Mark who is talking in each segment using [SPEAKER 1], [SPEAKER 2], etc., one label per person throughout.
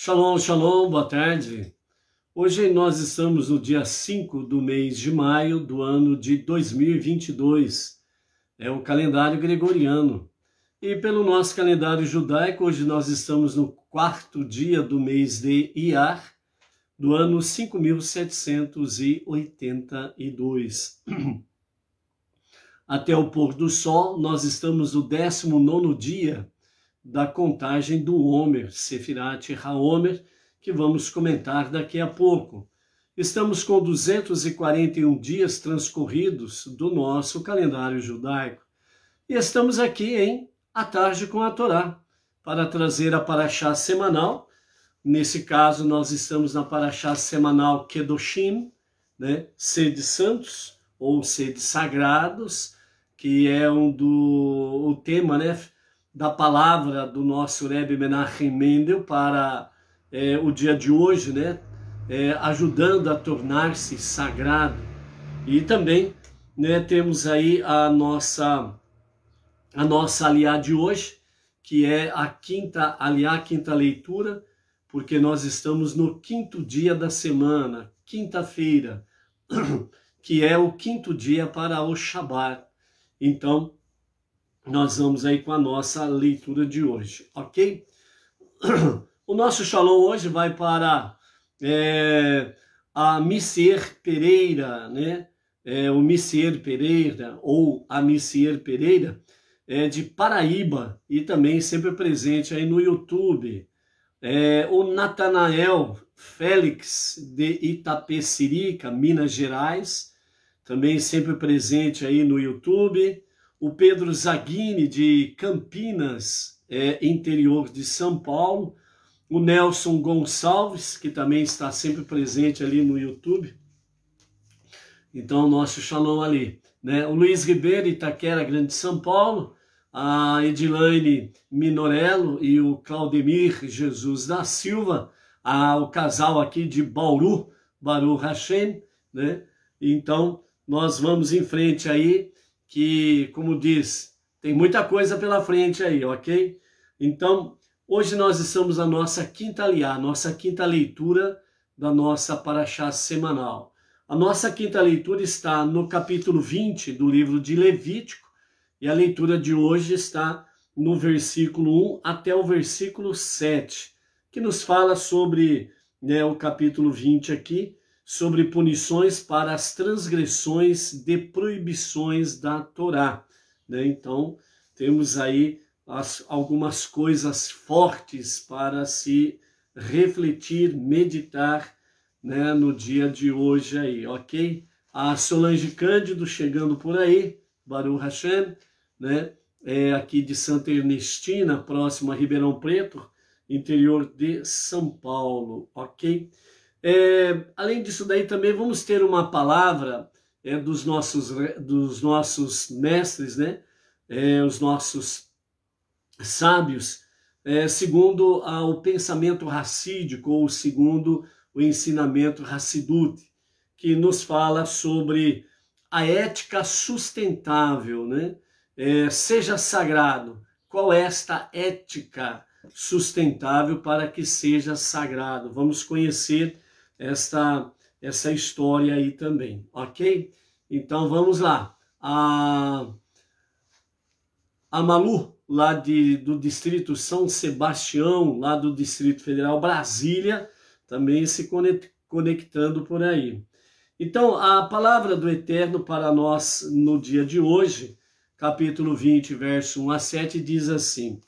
[SPEAKER 1] Shalom, shalom, boa tarde. Hoje nós estamos no dia 5 do mês de maio do ano de 2022. É o calendário gregoriano. E pelo nosso calendário judaico, hoje nós estamos no quarto dia do mês de Iyar, do ano 5782. Até o pôr do sol, nós estamos no 19º dia da contagem do Homer, Sefirat HaOmer, que vamos comentar daqui a pouco. Estamos com 241 dias transcorridos do nosso calendário judaico. E estamos aqui em A Tarde com a Torá, para trazer a paraxá semanal. Nesse caso, nós estamos na paraxá semanal Kedoshim, né? Sede santos, ou sede sagrados, que é o tema, né, da palavra do nosso Rebbe Menachem Mendel para o dia de hoje, né, ajudando a tornar-se sagrado. E também, né, temos aí a nossa aliá de hoje, que é a quinta aliá, quinta leitura, porque nós estamos no quinto dia da semana, quinta-feira, que é o quinto dia para o Shabat. Então, nós vamos aí com a nossa leitura de hoje, ok? O nosso Shalom hoje vai para a Missier Pereira, né? O Missier Pereira, ou a Missier Pereira, de Paraíba, e também sempre presente aí no YouTube. O Natanael Félix, de Itapecerica, Minas Gerais, também sempre presente aí no YouTube. O Pedro Zaghini, de Campinas, interior de São Paulo. O Nelson Gonçalves, que também está sempre presente ali no YouTube. Então, nosso shalom ali, né? O Luiz Ribeiro, Itaquera, Grande São Paulo. A Edilane Minorello e o Claudemir Jesus da Silva. O casal aqui de Bauru, Baruch Hashem, né? Então, nós vamos em frente aí, que, como diz, tem muita coisa pela frente aí, ok? Então, hoje nós estamos na nossa quinta aliá, nossa quinta leitura da nossa paraxá semanal. A nossa quinta leitura está no capítulo 20 do livro de Levítico, e a leitura de hoje está no versículo 1 até o versículo 7, que nos fala sobre, né, o capítulo 20 aqui, sobre punições para as transgressões de proibições da Torá, né? Então, temos aí algumas coisas fortes para se refletir, meditar, né, no dia de hoje aí, ok? A Solange Cândido chegando por aí, Baruch Hashem, né? Aqui de Santa Ernestina, próximo a Ribeirão Preto, interior de São Paulo, ok? Além disso daí também vamos ter uma palavra dos nossos mestres, né? Os nossos sábios, segundo o pensamento racídico, ou segundo o ensinamento Hassidut, que nos fala sobre a ética sustentável, né? Seja sagrado. Qual é esta ética sustentável para que seja sagrado? Vamos conhecer essa história aí também, ok? Então vamos lá. A Malu, lá do Distrito São Sebastião, lá do Distrito Federal, Brasília, também se conectando por aí. Então, a palavra do Eterno para nós no dia de hoje, capítulo 20, verso 1 a 7, diz assim: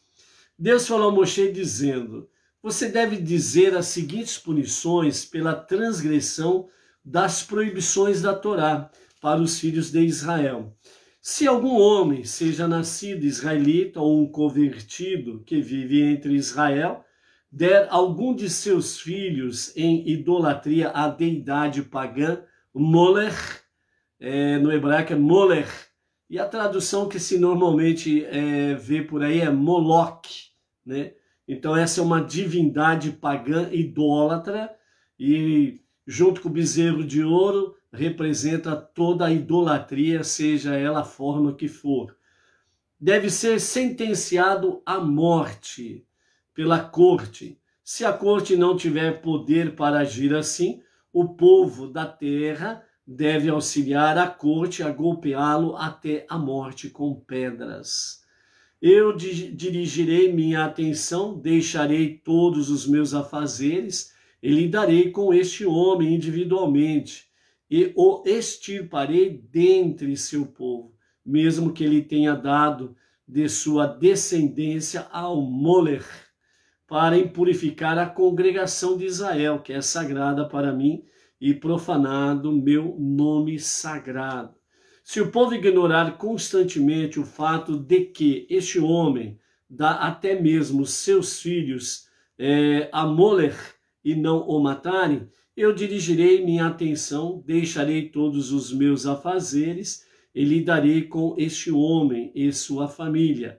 [SPEAKER 1] Deus falou a Moshe dizendo: você deve dizer as seguintes punições pela transgressão das proibições da Torá para os filhos de Israel. Se algum homem, seja nascido israelita ou um convertido que vive entre Israel, der algum de seus filhos em idolatria à deidade pagã, Molech, no hebraico é Molech, e a tradução que se normalmente vê por aí é Moloch, né? Então essa é uma divindade pagã idólatra, e junto com o bezerro de ouro representa toda a idolatria, seja ela a forma que for. Deve ser sentenciado à morte pela corte. Se a corte não tiver poder para agir assim, o povo da terra deve auxiliar a corte a golpeá-lo até a morte com pedras. Eu dirigirei minha atenção, deixarei todos os meus afazeres e lidarei com este homem individualmente e o extirparei dentre seu povo, mesmo que ele tenha dado de sua descendência ao Moler, para impurificar a congregação de Israel, que é sagrada para mim, e profanado meu nome sagrado. Se o povo ignorar constantemente o fato de que este homem dá até mesmo seus filhos a Moler e não o matarem, eu dirigirei minha atenção, deixarei todos os meus afazeres e lidarei com este homem e sua família.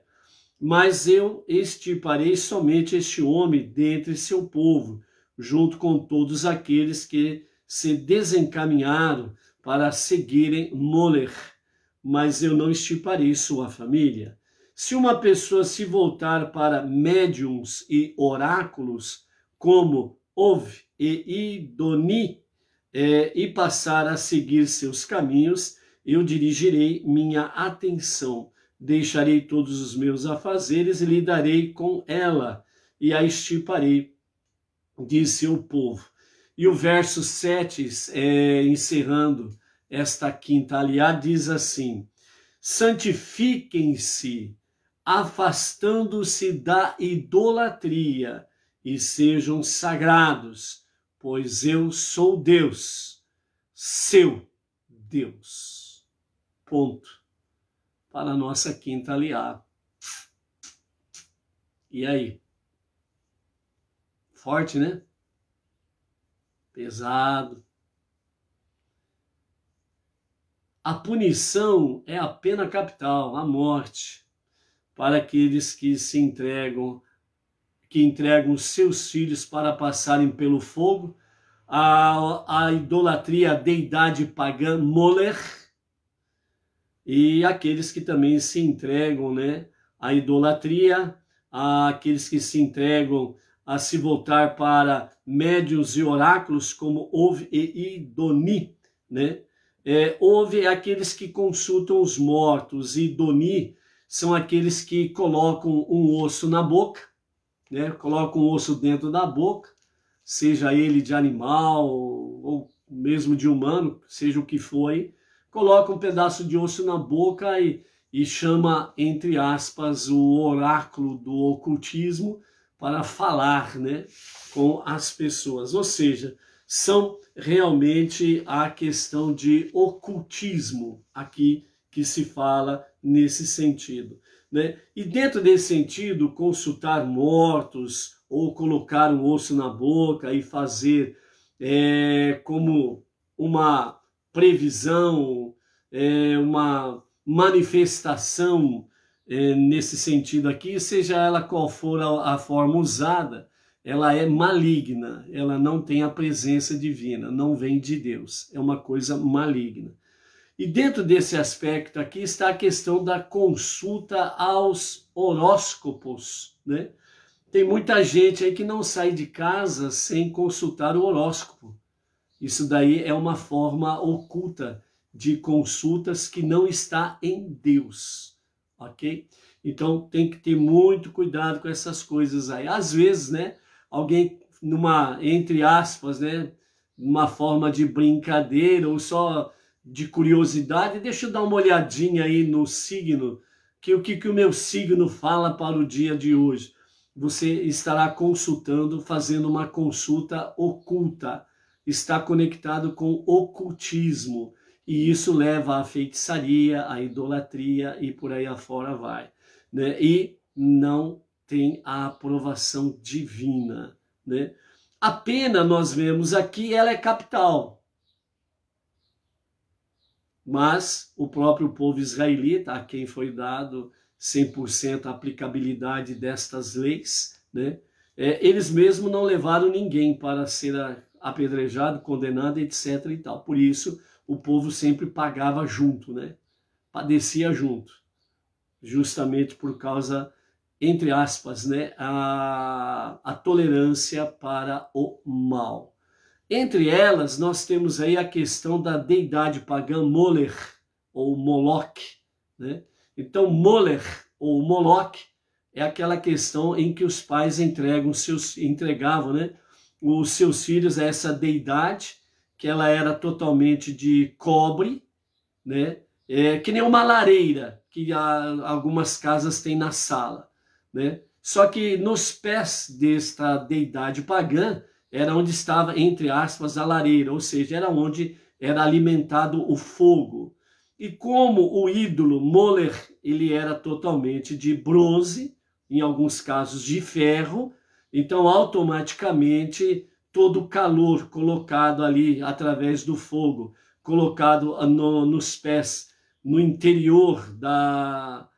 [SPEAKER 1] Mas eu extirparei somente este homem dentre seu povo, junto com todos aqueles que se desencaminharam para seguirem Moler, mas eu não extirparei sua família. Se uma pessoa se voltar para médiums e oráculos, como Ov e Idoni, e passar a seguir seus caminhos, eu dirigirei minha atenção, deixarei todos os meus afazeres e lidarei com ela, e a extirparei de seu povo. E o verso 7, encerrando esta quinta aliá, diz assim: santifiquem-se, afastando-se da idolatria, e sejam sagrados, pois eu sou Deus, seu Deus. Ponto. Para a nossa quinta aliá. E aí? Forte, né? Pesado. A punição é a pena capital, a morte, para aqueles que se entregam, que entregam seus filhos para passarem pelo fogo, a idolatria, a deidade pagã Moler, e aqueles que também se entregam, né, à idolatria, aqueles que se entregam a se voltar para médiuns e oráculos como Ov e Idoni, né? Ov é aqueles que consultam os mortos, e Idoni são aqueles que colocam um osso na boca, né? Colocam um osso dentro da boca, seja ele de animal ou mesmo de humano, seja o que for aí, coloca um pedaço de osso na boca e chama, entre aspas, o oráculo do ocultismo para falar, né, com as pessoas. Ou seja, são realmente a questão de ocultismo aqui que se fala nesse sentido, né? E dentro desse sentido, consultar mortos ou colocar um osso na boca e fazer como uma previsão, uma manifestação nesse sentido aqui, seja ela qual for a forma usada, ela é maligna, ela não tem a presença divina, não vem de Deus, é uma coisa maligna. E dentro desse aspecto aqui está a questão da consulta aos horóscopos, né? Tem muita gente aí que não sai de casa sem consultar o horóscopo. Isso daí é uma forma oculta de consultas que não está em Deus, ok? Então tem que ter muito cuidado com essas coisas aí. Às vezes, né, alguém entre aspas, né, numa forma de brincadeira ou só de curiosidade, deixa eu dar uma olhadinha aí no signo, que o que o meu signo fala para o dia de hoje. Você estará consultando, fazendo uma consulta oculta, está conectado com ocultismo, e isso leva à feitiçaria, à idolatria e por aí afora vai, né? E não tem a aprovação divina, né? A pena, nós vemos aqui, ela é capital, mas o próprio povo israelita, a quem foi dado 100% a aplicabilidade destas leis, né? Eles mesmos não levaram ninguém para ser apedrejado, condenado, etc. e tal. Por isso, o povo sempre pagava junto, né? Padecia junto, justamente por causa entre aspas, né, a tolerância para o mal. Entre elas, nós temos aí a questão da deidade pagã Moler, ou Moloch, né? Então, Moler, ou Moloch, é aquela questão em que os pais entregavam, né, os seus filhos a essa deidade, que ela era totalmente de cobre, né? Que nem uma lareira que algumas casas têm na sala, né? Só que nos pés desta deidade pagã era onde estava, entre aspas, a lareira, ou seja, era onde era alimentado o fogo. E como o ídolo Moler, ele era totalmente de bronze, em alguns casos de ferro, então automaticamente todo o calor colocado ali através do fogo, colocado nos pés, no interior da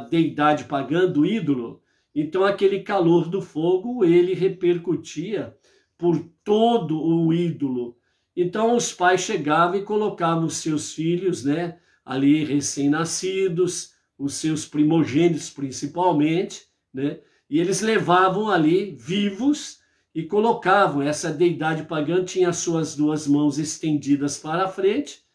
[SPEAKER 1] deidade pagã, do ídolo, então aquele calor do fogo, ele repercutia por todo o ídolo. Então os pais chegavam e colocavam os seus filhos, né, ali recém-nascidos, os seus primogênitos principalmente, né, e eles levavam ali vivos e colocavam, essa deidade pagã tinha as suas duas mãos estendidas para a frente,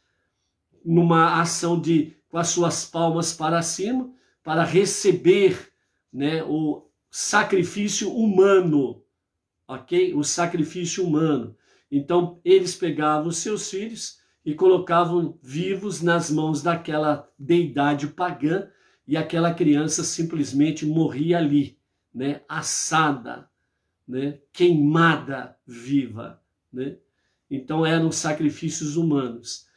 [SPEAKER 1] numa ação com as suas palmas para cima, para receber, né, o sacrifício humano, ok? O sacrifício humano. Então, eles pegavam os seus filhos e colocavam vivos nas mãos daquela deidade pagã e aquela criança simplesmente morria ali, né, assada, né, queimada viva, né? Então, eram sacrifícios humanos.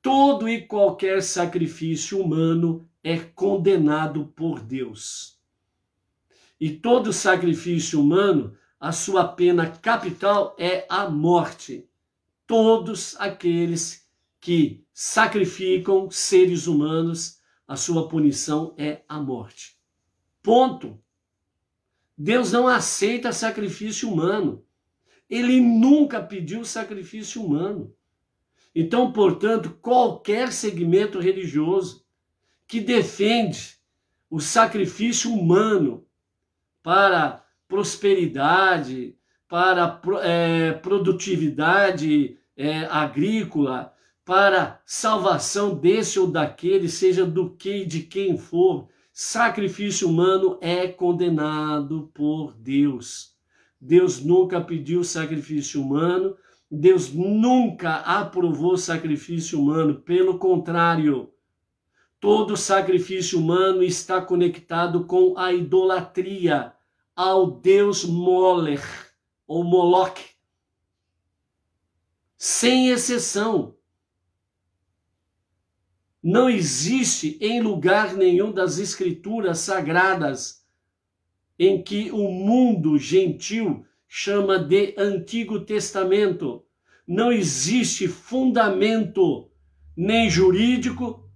[SPEAKER 1] Todo e qualquer sacrifício humano é condenado por Deus. E todo sacrifício humano, a sua pena capital é a morte. Todos aqueles que sacrificam seres humanos, a sua punição é a morte. Ponto. Deus não aceita sacrifício humano. Ele nunca pediu sacrifício humano. Então, portanto, qualquer segmento religioso que defende o sacrifício humano para prosperidade, para produtividade agrícola, para salvação desse ou daquele, seja do que e de quem for, sacrifício humano é condenado por Deus. Deus nunca pediu sacrifício humano, Deus nunca aprovou sacrifício humano, pelo contrário, todo sacrifício humano está conectado com a idolatria ao Deus Moler, ou Moloch, sem exceção. Não existe em lugar nenhum das escrituras sagradas em que o mundo gentil chama de Antigo Testamento. Não existe fundamento nem jurídico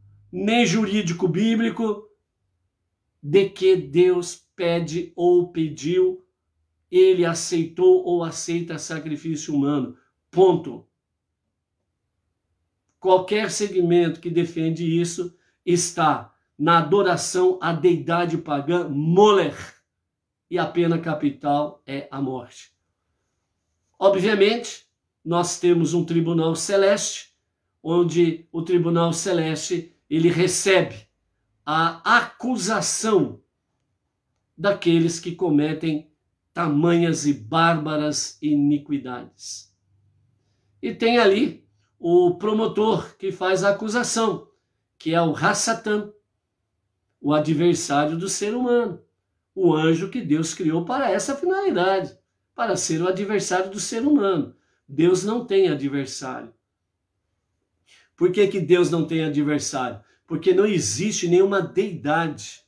[SPEAKER 1] bíblico de que Deus pede ou pediu, ele aceitou ou aceita sacrifício humano. Ponto. Qualquer segmento que defende isso está na adoração à deidade pagã Moler, e a pena capital é a morte. Obviamente, nós temos um tribunal celeste, onde o tribunal celeste ele recebe a acusação daqueles que cometem tamanhas e bárbaras iniquidades. E tem ali o promotor que faz a acusação, que é o Hassatan, o adversário do ser humano, o anjo que Deus criou para essa finalidade, para ser o adversário do ser humano. Deus não tem adversário. Por que que Deus não tem adversário? Porque não existe nenhuma deidade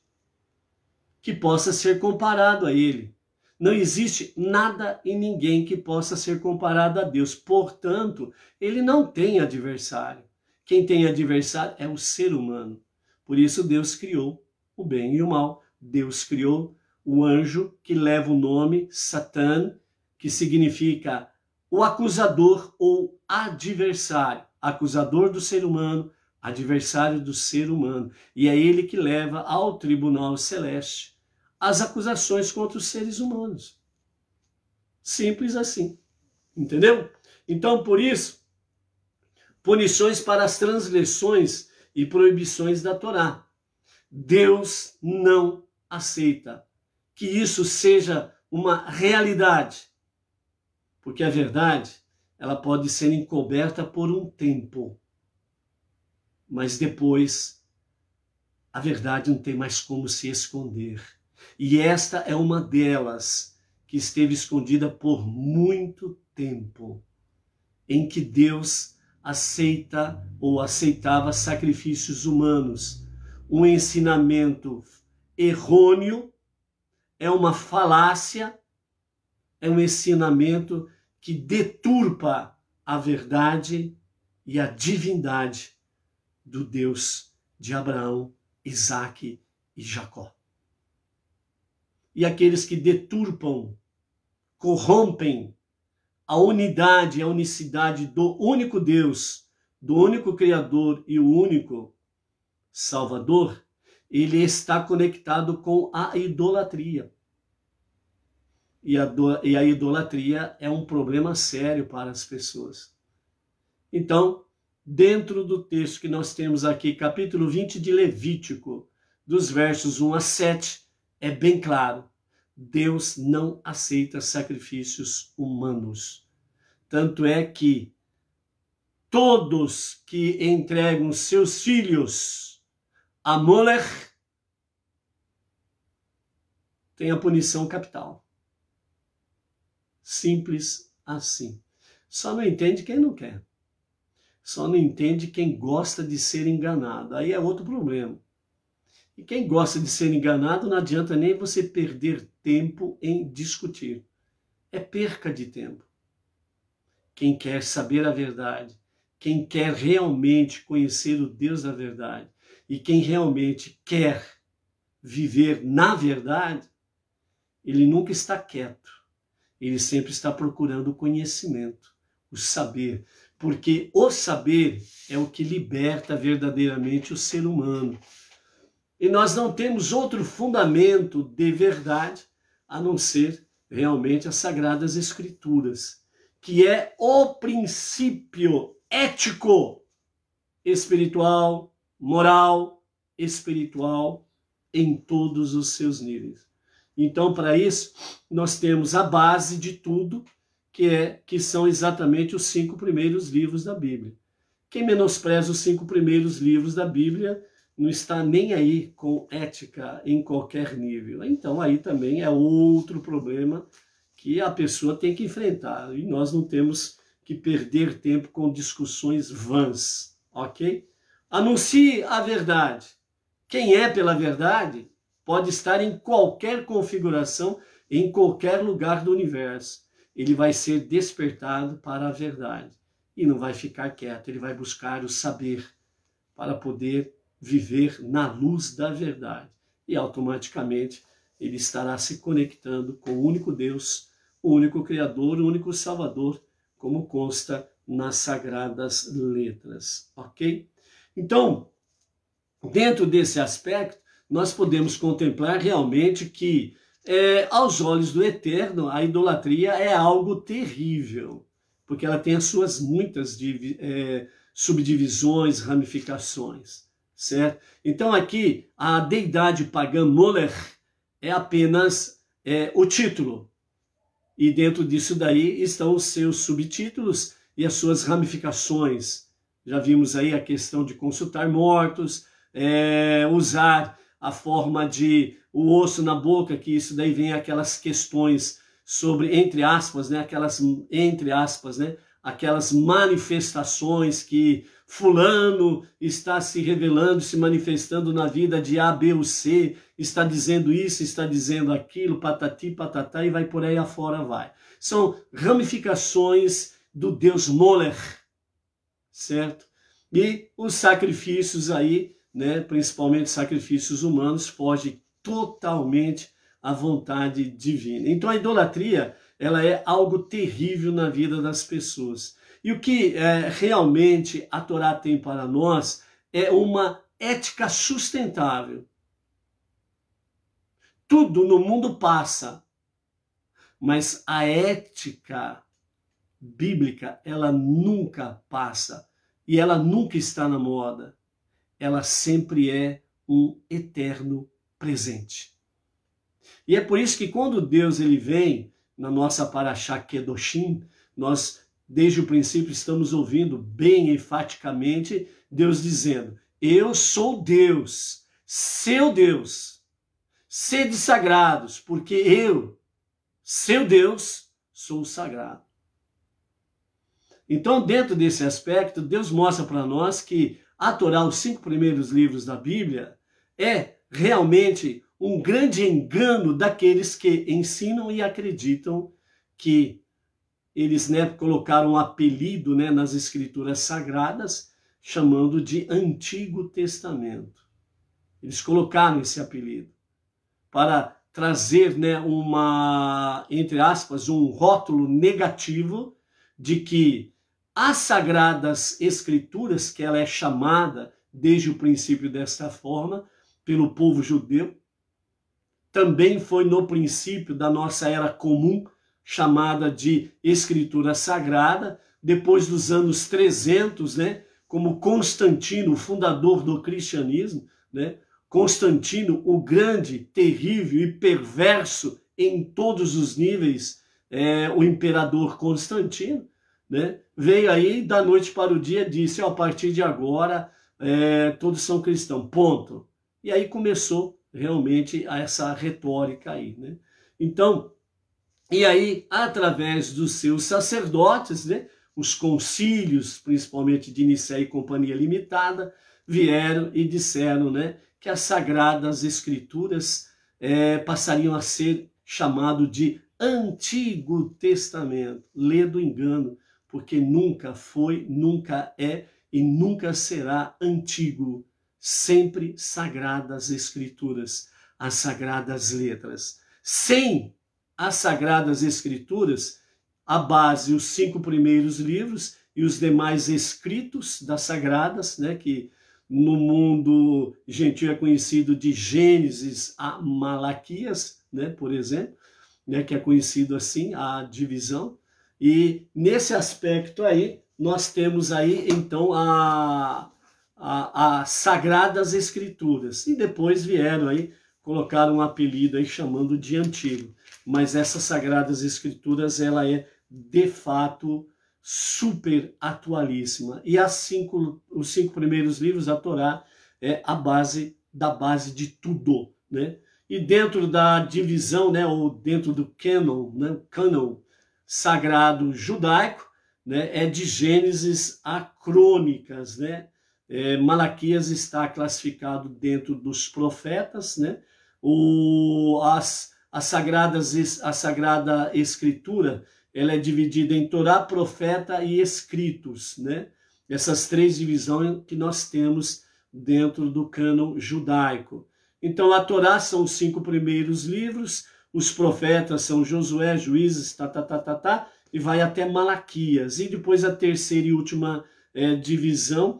[SPEAKER 1] que possa ser comparado a ele. Não existe nada e ninguém que possa ser comparado a Deus. Portanto, ele não tem adversário. Quem tem adversário é o ser humano. Por isso Deus criou o bem e o mal. Deus criou o anjo que leva o nome Satã, que significa o acusador ou adversário. Acusador do ser humano, adversário do ser humano. E é ele que leva ao tribunal celeste as acusações contra os seres humanos. Simples assim, entendeu? Então, por isso, punições para as transgressões e proibições da Torá. Deus não aceita que isso seja uma realidade, porque a verdade, ela pode ser encoberta por um tempo, mas depois a verdade não tem mais como se esconder. E esta é uma delas que esteve escondida por muito tempo, em que Deus aceita ou aceitava sacrifícios humanos. Um ensinamento errôneo, é uma falácia, é um ensinamento que deturpa a verdade e a divindade do Deus de Abraão, Isaque e Jacó. E aqueles que deturpam, corrompem a unidade, a unicidade do único Deus, do único Criador e o único Salvador, ele está conectado com a idolatria. E a idolatria é um problema sério para as pessoas. Então, dentro do texto que nós temos aqui, capítulo 20 de Levítico, dos versos 1 a 7, é bem claro. Deus não aceita sacrifícios humanos. Tanto é que todos que entregam seus filhos a Molech têm a punição capital. Simples assim. Só não entende quem não quer. Só não entende quem gosta de ser enganado. Aí é outro problema. E quem gosta de ser enganado, não adianta nem você perder tempo em discutir. É perca de tempo. Quem quer saber a verdade, quem quer realmente conhecer o Deus da verdade e quem realmente quer viver na verdade, ele nunca está quieto. Ele sempre está procurando o conhecimento, o saber. Porque o saber é o que liberta verdadeiramente o ser humano. E nós não temos outro fundamento de verdade a não ser realmente as Sagradas Escrituras, que é o princípio ético, espiritual, moral, espiritual, em todos os seus níveis. Então, para isso, nós temos a base de tudo, que são exatamente os 5 primeiros livros da Bíblia. Quem menospreza os 5 primeiros livros da Bíblia não está nem aí com ética em qualquer nível. Então, aí também é outro problema que a pessoa tem que enfrentar. E nós não temos que perder tempo com discussões vãs, ok? Anuncie a verdade. Quem é pela verdade pode estar em qualquer configuração, em qualquer lugar do universo. Ele vai ser despertado para a verdade e não vai ficar quieto. Ele vai buscar o saber para poder viver na luz da verdade. E automaticamente ele estará se conectando com o único Deus, o único Criador, o único Salvador, como consta nas Sagradas Letras, ok? Então, dentro desse aspecto, nós podemos contemplar realmente que, aos olhos do Eterno, a idolatria é algo terrível, porque ela tem as suas muitas subdivisões, ramificações, certo? Então aqui, a deidade pagã Molech é apenas o título, e dentro disso daí estão os seus subtítulos e as suas ramificações. Já vimos aí a questão de consultar mortos, usar a forma de o osso na boca, que isso daí vem aquelas questões sobre, entre aspas, né, aquelas manifestações que fulano está se revelando, se manifestando na vida de A, B ou C, está dizendo isso, está dizendo aquilo, patati, patatá, e vai por aí afora, vai. São ramificações do Deus Molech, certo? E os sacrifícios aí, né, principalmente sacrifícios humanos, fogem totalmente à vontade divina. Então a idolatria, ela é algo terrível na vida das pessoas. E o que realmente a Torá tem para nós é uma ética sustentável. tudo no mundo passa, mas a ética bíblica, ela nunca passa e ela nunca está na moda. Ela sempre é um eterno presente. E é por isso que quando Deus ele vem na nossa Parashá Kedoshim, nós desde o princípio estamos ouvindo bem enfaticamente Deus dizendo: eu sou Deus, seu Deus, sede sagrados, porque eu, seu Deus, sou sagrado. Então, dentro desse aspecto, Deus mostra para nós que a Torá, os 5 primeiros livros da Bíblia, é realmente um grande engano daqueles que ensinam e acreditam que eles colocaram um apelido nas Escrituras Sagradas, chamando de Antigo Testamento. Eles colocaram esse apelido para trazer entre aspas, um rótulo negativo de que as Sagradas Escrituras, que ela é chamada desde o princípio desta forma, pelo povo judeu, também foi no princípio da nossa era comum, chamada de Escritura Sagrada, depois dos anos 300, como Constantino, o fundador do cristianismo, Constantino, o grande, terrível e perverso em todos os níveis, o imperador Constantino, veio aí da noite para o dia e disse: a partir de agora todos são cristãos, ponto. E aí começou realmente essa retórica aí. Então, e aí através dos seus sacerdotes, os concílios, principalmente de Nicéia e Companhia Limitada, vieram e disseram que as Sagradas Escrituras passariam a ser chamado de Antigo Testamento. Lê do engano, porque nunca foi, nunca é e nunca será antigo. Sempre Sagradas Escrituras, as Sagradas Letras. Sem as Sagradas Escrituras, a base, os 5 primeiros livros e os demais escritos das Sagradas, que no mundo gentil é conhecido de Gênesis a Malaquias, por exemplo, que é conhecido assim, a divisão. E nesse aspecto aí, nós temos aí, então, as Sagradas Escrituras. E depois vieram aí, colocaram um apelido aí chamando de Antigo. Mas essas Sagradas Escrituras, ela é, de fato, super atualíssima. E os 5 primeiros livros da Torá é a base da base de tudo. E dentro da divisão, ou dentro do cânon sagrado judaico, é de Gênesis a Crônicas, Malaquias está classificado dentro dos profetas, a Sagrada Escritura, ela é dividida em Torá, profeta e escritos, Essas 3 divisões que nós temos dentro do cânon judaico. Então a Torá são os 5 primeiros livros, os profetas são Josué, Juízes, e vai até Malaquias. E depois a terceira e última divisão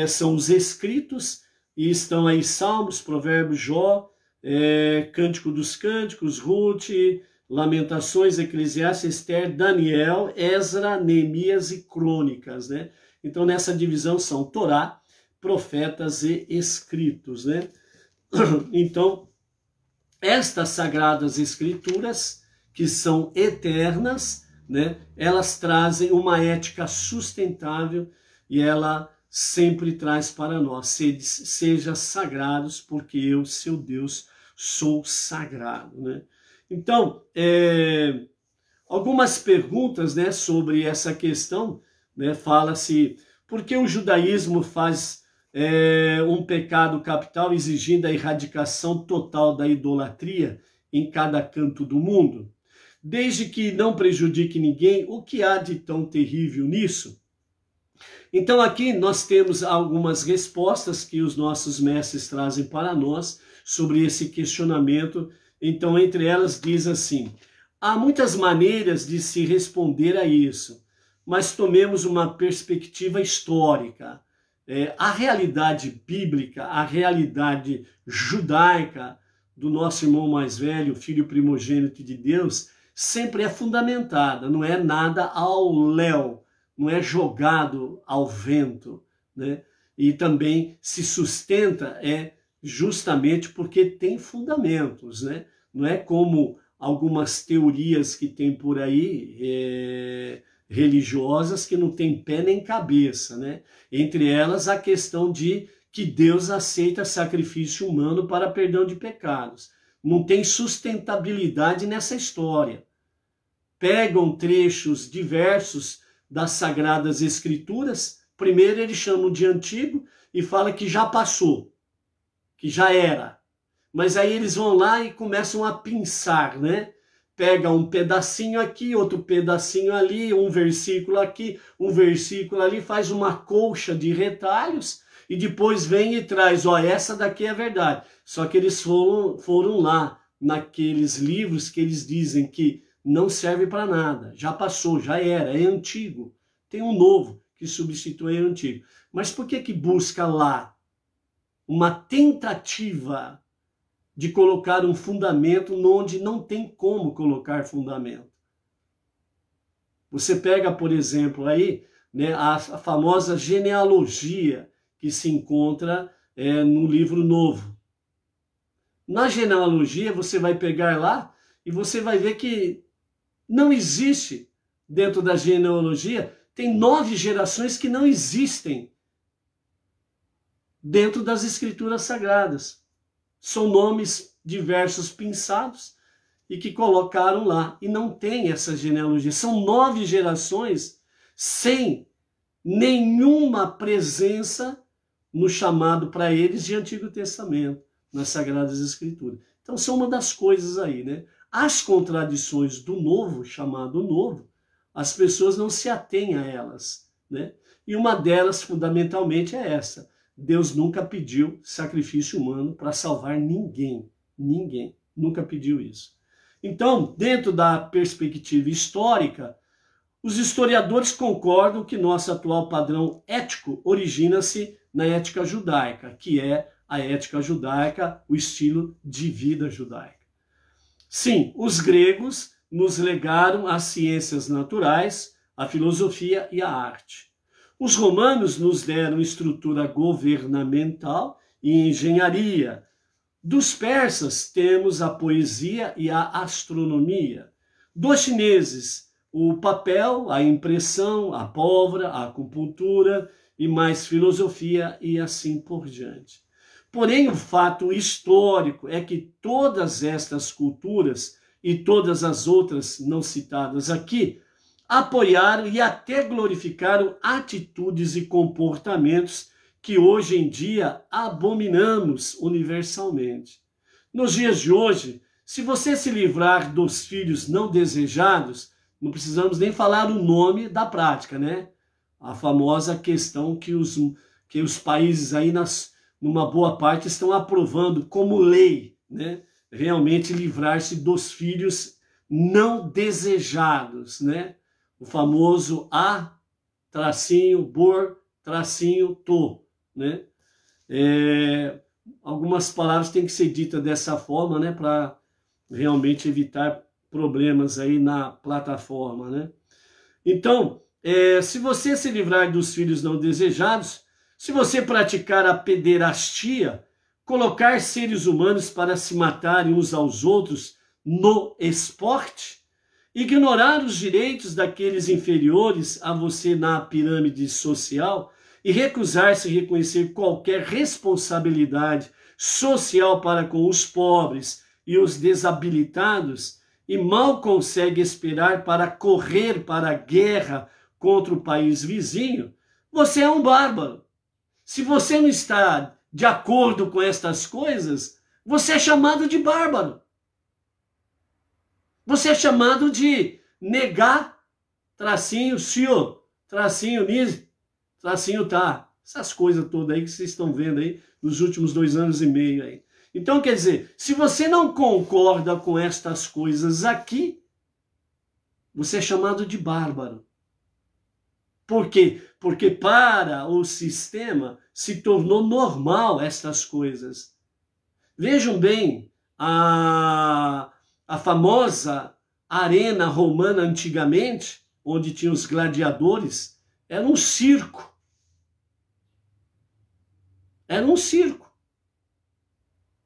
[SPEAKER 1] são os escritos, e estão aí Salmos, Provérbios, Jó, Cântico dos Cânticos, Ruth, Lamentações, Eclesiastes, Esther, Daniel, Esra, Neemias e Crônicas. Então nessa divisão são Torá, profetas e escritos. Então, estas Sagradas Escrituras, que são eternas, elas trazem uma ética sustentável e ela sempre traz para nós: seja sagrados, porque eu, seu Deus, sou sagrado. Então, algumas perguntas sobre essa questão, fala-se: por que o judaísmo faz um pecado capital exigindo a erradicação total da idolatria em cada canto do mundo? Desde que não prejudique ninguém, o que há de tão terrível nisso? Então aqui nós temos algumas respostas que os nossos mestres trazem para nós sobre esse questionamento. Então, entre elas diz assim: há muitas maneiras de se responder a isso, mas tomemos uma perspectiva histórica. A realidade bíblica, a realidade judaica do nosso irmão mais velho, filho primogênito de Deus, sempre é fundamentada, não é nada ao léu, não é jogado ao vento, né? E também se sustenta justamente porque tem fundamentos, né? Não é como algumas teorias que tem por aí, religiosas, que não tem pé nem cabeça, né? Entre elas a questão de que Deus aceita sacrifício humano para perdão de pecados. Não tem sustentabilidade nessa história. Pegam trechos diversos das Sagradas Escrituras, primeiro eles chamam de antigo e falam que já passou, que já era. Mas aí eles vão lá e começam a pinçar, né? Pega um pedacinho aqui, outro pedacinho ali, um versículo aqui, um versículo ali, faz uma colcha de retalhos e depois vem e traz, ó, essa daqui é a verdade. Só que eles foram lá naqueles livros que eles dizem que não serve para nada, já passou, já era, é antigo. Tem um novo que substitui o antigo. Mas por que busca lá uma tentativa de colocar um fundamento onde não tem como colocar fundamento? Você pega, por exemplo, aí, né, a famosa genealogia que se encontra no livro Novo. Na genealogia, você vai pegar lá e você vai ver que não existe, dentro da genealogia, tem 9 gerações que não existem dentro das Escrituras Sagradas. São nomes diversos pinçados e que colocaram lá. E não tem essa genealogia. São 9 gerações sem nenhuma presença no chamado para eles de Antigo Testamento, nas Sagradas Escrituras. Então são uma das coisas aí, né? As contradições do Novo, chamado Novo, as pessoas não se atêm a elas, né? E uma delas, fundamentalmente, é essa. Deus nunca pediu sacrifício humano para salvar ninguém. Ninguém. Nunca pediu isso. Então, dentro da perspectiva histórica, os historiadores concordam que nosso atual padrão ético origina-se na ética judaica, que é a ética judaica, o estilo de vida judaica. Sim, os gregos nos legaram as ciências naturais, a filosofia e a arte. Os romanos nos deram estrutura governamental e engenharia. Dos persas temos a poesia e a astronomia. Dos chineses, o papel, a impressão, a pólvora, a acupuntura e mais filosofia e assim por diante. Porém, o fato histórico é que todas estas culturas e todas as outras não citadas aqui apoiaram e até glorificaram atitudes e comportamentos que hoje em dia abominamos universalmente. Nos dias de hoje, se você se livrar dos filhos não desejados, não precisamos nem falar o nome da prática, né? A famosa questão que os países aí numa boa parte estão aprovando como lei, né? Realmente livrar-se dos filhos não desejados, né? O famoso A-bor-to, né? Algumas palavras têm que ser ditas dessa forma, né? Para realmente evitar problemas aí na plataforma, né? Então, se você se livrar dos filhos não desejados, se você praticar a pederastia, colocar seres humanos para se matarem uns aos outros no esporte, ignorar os direitos daqueles inferiores a você na pirâmide social e recusar-se a reconhecer qualquer responsabilidade social para com os pobres e os desabilitados, e mal consegue esperar para correr para a guerra contra o país vizinho, você é um bárbaro. Se você não está de acordo com estas coisas, você é chamado de bárbaro. Você é chamado de negar, tracinho, senhor, tracinho, nis, tracinho, tá. Essas coisas todas aí que vocês estão vendo aí nos últimos 2 anos e meio aí. Então, quer dizer, se você não concorda com estas coisas aqui, você é chamado de bárbaro. Por quê? Porque para o sistema se tornou normal estas coisas. Vejam bem, a famosa arena romana antigamente, onde tinha os gladiadores, era um circo. Era um circo.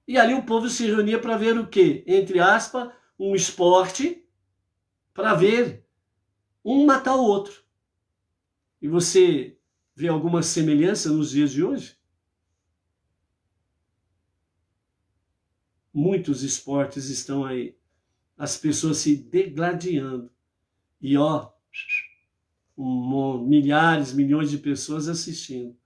[SPEAKER 1] E ali o povo se reunia para ver o quê? Entre aspas, um esporte, para ver um matar o outro. E você vê alguma semelhança nos dias de hoje? Muitos esportes estão aí. As pessoas se degladiando. E milhares, milhões de pessoas assistindo.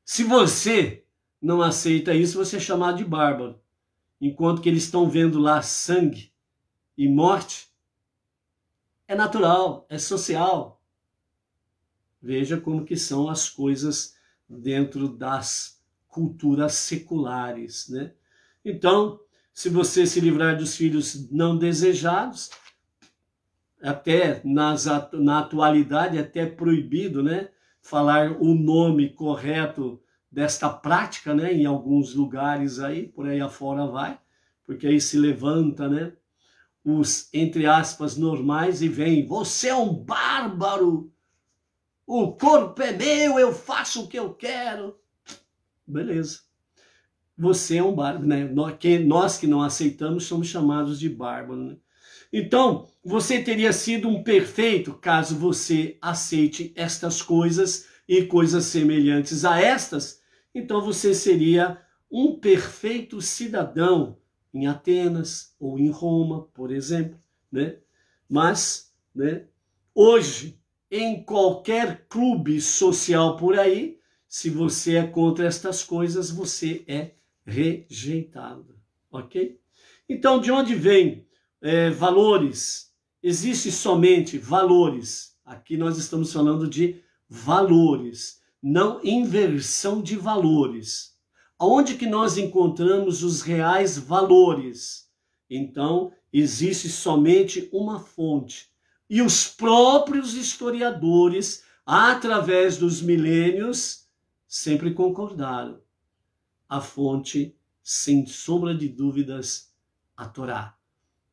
[SPEAKER 1] Se você não aceita isso, você é chamado de bárbaro. Enquanto que eles estão vendo lá sangue e morte, é natural, é social. Veja como que são as coisas dentro das culturas seculares, né? Então, se você se livrar dos filhos não desejados, até na atualidade é até proibido, né, falar o nome correto desta prática, né, em alguns lugares aí, por aí afora vai, porque aí se levanta, né, os, entre aspas, normais e vem, você é um bárbaro, o corpo é meu, eu faço o que eu quero. Beleza. Você é um bárbaro, né? Nós que não aceitamos somos chamados de bárbaro, né? Então, você teria sido um perfeito caso você aceite estas coisas e coisas semelhantes a estas. Então, você seria um perfeito cidadão em Atenas ou em Roma, por exemplo, né? Mas, né, hoje, em qualquer clube social por aí, se você é contra estas coisas, você é rejeitado, ok? Então, de onde vem valores? Existe somente valores. Aqui nós estamos falando de valores, não inversão de valores. Aonde que nós encontramos os reais valores? Então, existe somente uma fonte. E os próprios historiadores, através dos milênios, sempre concordaram. A fonte, sem sombra de dúvidas, a Torá,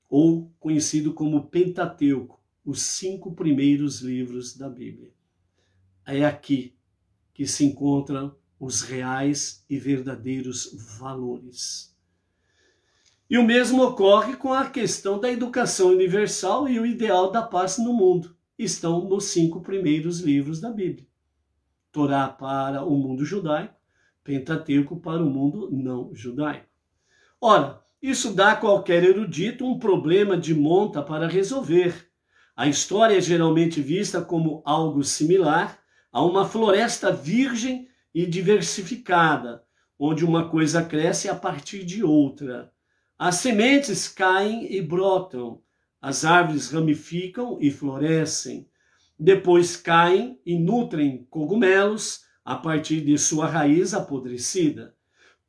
[SPEAKER 1] ou conhecido como Pentateuco, os 5 primeiros livros da Bíblia. É aqui que se encontram os reais e verdadeiros valores. E o mesmo ocorre com a questão da educação universal e o ideal da paz no mundo. Estão nos 5 primeiros livros da Bíblia. Torá para o mundo judaico, Pentateuco para o mundo não judaico. Ora, isso dá a qualquer erudito um problema de monta para resolver. A história é geralmente vista como algo similar a uma floresta virgem e diversificada, onde uma coisa cresce a partir de outra. As sementes caem e brotam, as árvores ramificam e florescem, depois caem e nutrem cogumelos a partir de sua raiz apodrecida.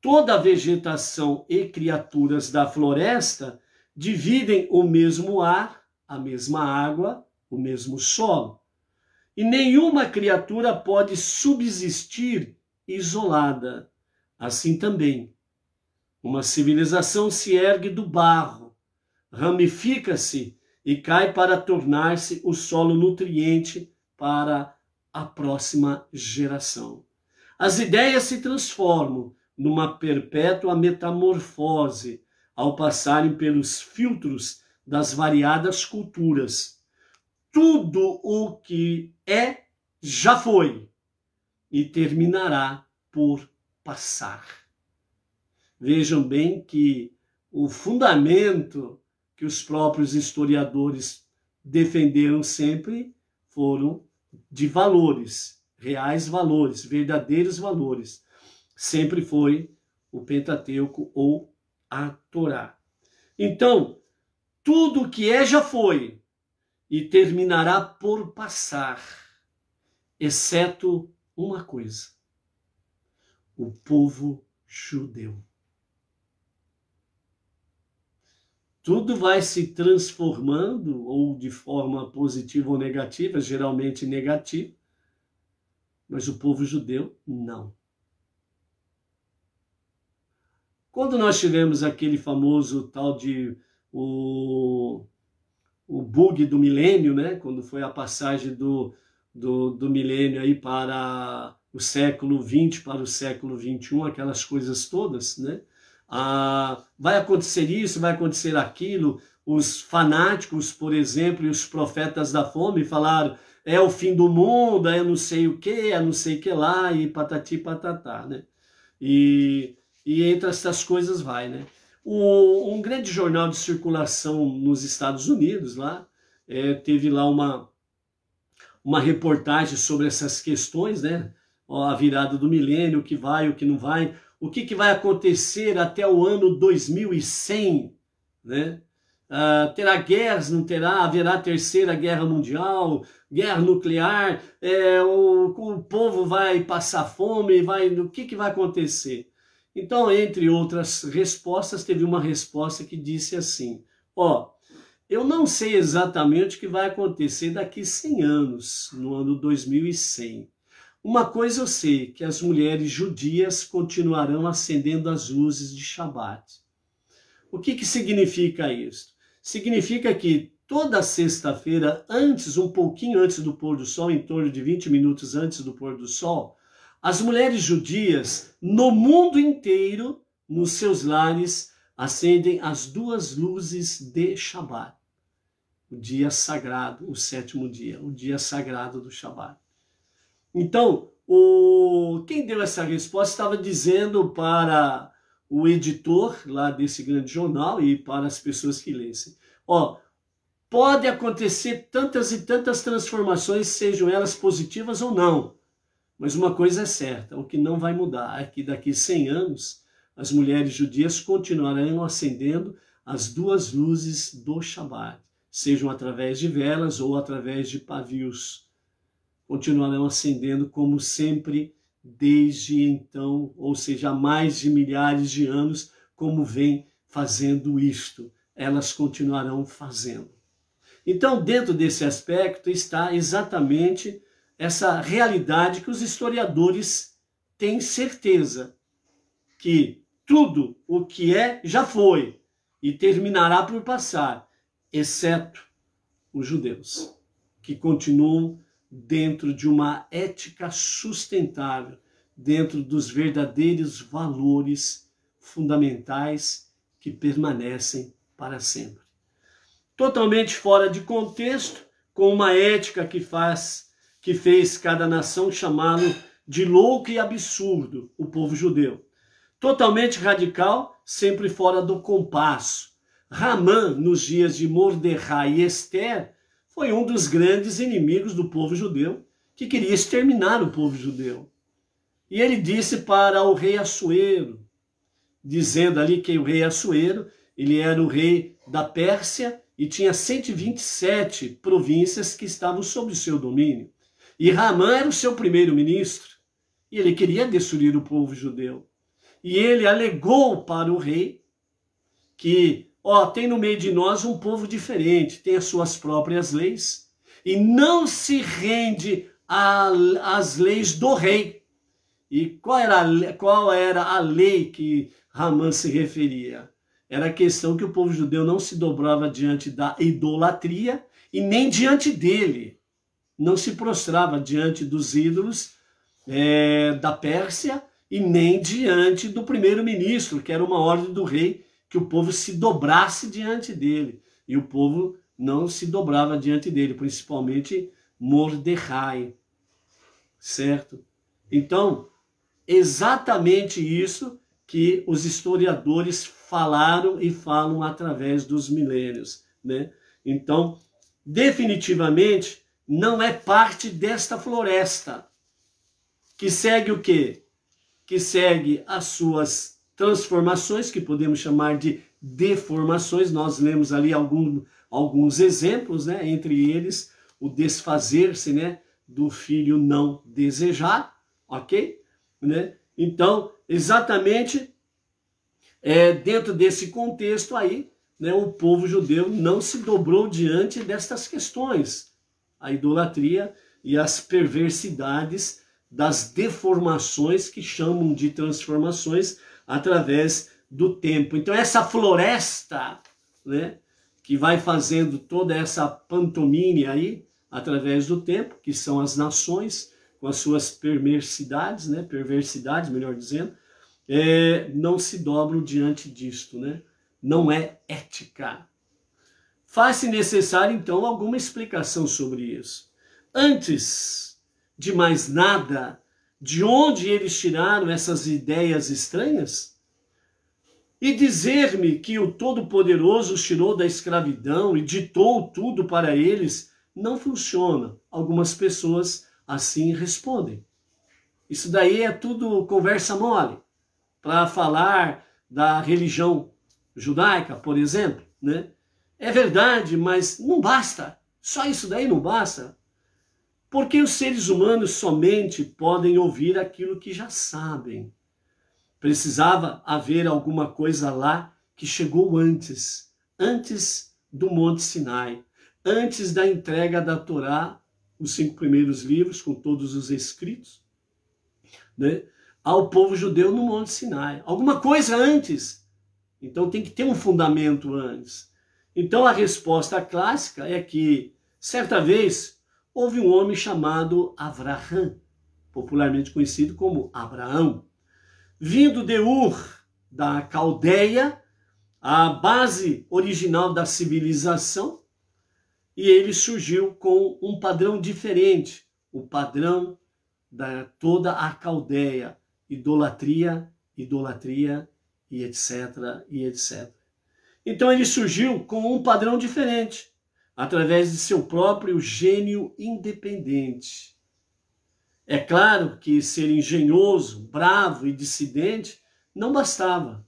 [SPEAKER 1] Toda a vegetação e criaturas da floresta dividem o mesmo ar, a mesma água, o mesmo solo. E nenhuma criatura pode subsistir isolada. Assim também, uma civilização se ergue do barro, ramifica-se e cai para tornar-se o solo nutriente para a próxima geração. As ideias se transformam numa perpétua metamorfose ao passarem pelos filtros das variadas culturas. Tudo o que é já foi e terminará por passar. Vejam bem que o fundamento que os próprios historiadores defenderam sempre foram de valores, reais valores, verdadeiros valores. Sempre foi o Pentateuco ou a Torá. Então, tudo que é já foi e terminará por passar, exceto uma coisa: o povo judeu. Tudo vai se transformando, ou de forma positiva ou negativa, geralmente negativa, mas o povo judeu não. Quando nós tivemos aquele famoso tal de o bug do milênio, né? Quando foi a passagem do milênio aí para o século XX, para o século XXI, aquelas coisas todas, né? Vai acontecer isso, vai acontecer aquilo. Os fanáticos, por exemplo, e os profetas da fome falaram, é o fim do mundo, é não sei o que, é não sei o que lá, e patati patatá, né? E entre essas coisas vai, né? Um grande jornal de circulação nos Estados Unidos, lá, teve lá uma reportagem sobre essas questões, né? A virada do milênio, o que vai, o que não vai, o que vai acontecer até o ano 2100, né? Terá guerras, não terá, haverá terceira guerra mundial, guerra nuclear, o povo vai passar fome, o que vai acontecer? Então, entre outras respostas, teve uma resposta que disse assim, eu não sei exatamente o que vai acontecer daqui 100 anos, no ano 2100. Uma coisa eu sei, que as mulheres judias continuarão acendendo as luzes de Shabat. O que significa isso? Significa que toda sexta-feira, um pouquinho antes do pôr do sol, em torno de 20 minutos antes do pôr do sol, as mulheres judias, no mundo inteiro, nos seus lares, acendem as 2 luzes de Shabat. O dia sagrado, o 7º dia, o dia sagrado do Shabat. Então, quem deu essa resposta estava dizendo para o editor lá desse grande jornal e para as pessoas que lessem. Pode acontecer tantas e tantas transformações, sejam elas positivas ou não. Mas uma coisa é certa, o que não vai mudar é que daqui 100 anos as mulheres judias continuarão acendendo as 2 luzes do Shabat, sejam através de velas ou através de pavios. Continuarão acendendo como sempre desde então, ou seja, há mais de milhares de anos, como vem fazendo isto. Elas continuarão fazendo. Então, dentro desse aspecto está exatamente essa realidade que os historiadores têm certeza que tudo o que já foi e terminará por passar, exceto os judeus, que continuam dentro de uma ética sustentável, dentro dos verdadeiros valores fundamentais que permanecem para sempre. Totalmente fora de contexto, com uma ética que fez cada nação chamá-lo de louco e absurdo, o povo judeu. Totalmente radical, sempre fora do compasso. Ramã, nos dias de Mordecai e Esther, foi um dos grandes inimigos do povo judeu, que queria exterminar o povo judeu. E ele disse para o rei Assuero, dizendo ali que o rei Assuero, ele era o rei da Pérsia e tinha 127 províncias que estavam sob o seu domínio. E Ramã era o seu primeiro-ministro, e ele queria destruir o povo judeu. E ele alegou para o rei que, tem no meio de nós um povo diferente, tem as suas próprias leis, e não se rende às leis do rei. E qual era a lei que Ramã se referia? Era a questão que o povo judeu não se dobrava diante da idolatria e nem diante dele. Não se prostrava diante dos ídolos da Pérsia e nem diante do primeiro-ministro, que era uma ordem do rei, que o povo se dobrasse diante dele. E o povo não se dobrava diante dele, principalmente Mordecai. Certo? Então, exatamente isso que os historiadores falaram e falam através dos milênios, né? Então, definitivamente, não é parte desta floresta, que segue o quê? Que segue as suas transformações, que podemos chamar de deformações. Nós lemos ali alguns exemplos, né? Entre eles, o desfazer-se, né, do filho não desejado, ok? Né? Então, exatamente dentro desse contexto aí, né, o povo judeu não se dobrou diante destas questões, a idolatria e as perversidades das deformações que chamam de transformações através do tempo. Então essa floresta, né, que vai fazendo toda essa pantomime aí, através do tempo, que são as nações, com as suas perversidades, né, melhor dizendo, não se dobram diante disto, né? Não é ética. Faz-se necessário, então, alguma explicação sobre isso. Antes de mais nada, de onde eles tiraram essas ideias estranhas? E dizer-me que o Todo-Poderoso os tirou da escravidão e ditou tudo para eles, não funciona. Algumas pessoas assim respondem. Isso daí é tudo conversa mole, para falar da religião judaica, por exemplo, né? É verdade, mas não basta. Só isso daí não basta. Porque os seres humanos somente podem ouvir aquilo que já sabem. Precisava haver alguma coisa lá que chegou antes do Monte Sinai, antes da entrega da Torá, os 5 primeiros livros com todos os escritos, né, ao povo judeu no Monte Sinai. Alguma coisa antes. Então tem que ter um fundamento antes. Então a resposta clássica é que, certa vez, houve um homem chamado Avraham, popularmente conhecido como Abraão, vindo de Ur, da Caldeia, a base original da civilização, e ele surgiu com um padrão diferente, o padrão da toda a Caldeia, idolatria, e etc, e etc. Então ele surgiu com um padrão diferente, através de seu próprio gênio independente. É claro que ser engenhoso, bravo e dissidente não bastava.